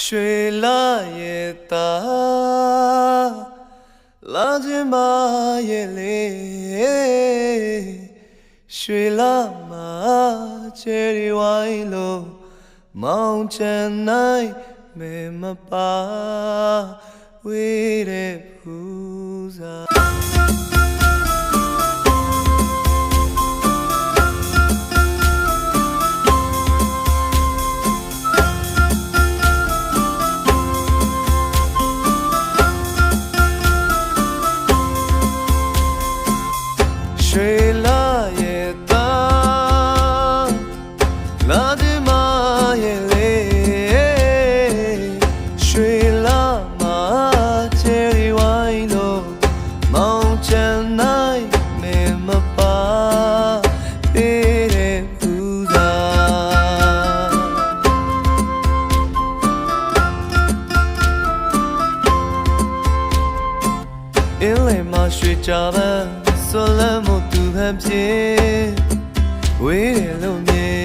ရွှေလာရဲ့သားလာခြင်းမရဲ့လေရွှေလာမှာချယ်ရီဝိုင်းလို့မောင်ချန်နိုင်မဲမပါဝေးတဲ့ဖူးစားရွှေလာရဲ့သားလာခြင်းမရဲ့လေရွှေလာမှာချယ်ရီဝိုင်းလို့မောင်ချန်နိုင်မဲမပါပေးတဲ့ဖူးစားအင်းလေမှာရွှေကြပန်းဆိုလမ်းမို့သူဟန်ပြေဝေးတယ်လို့မြင်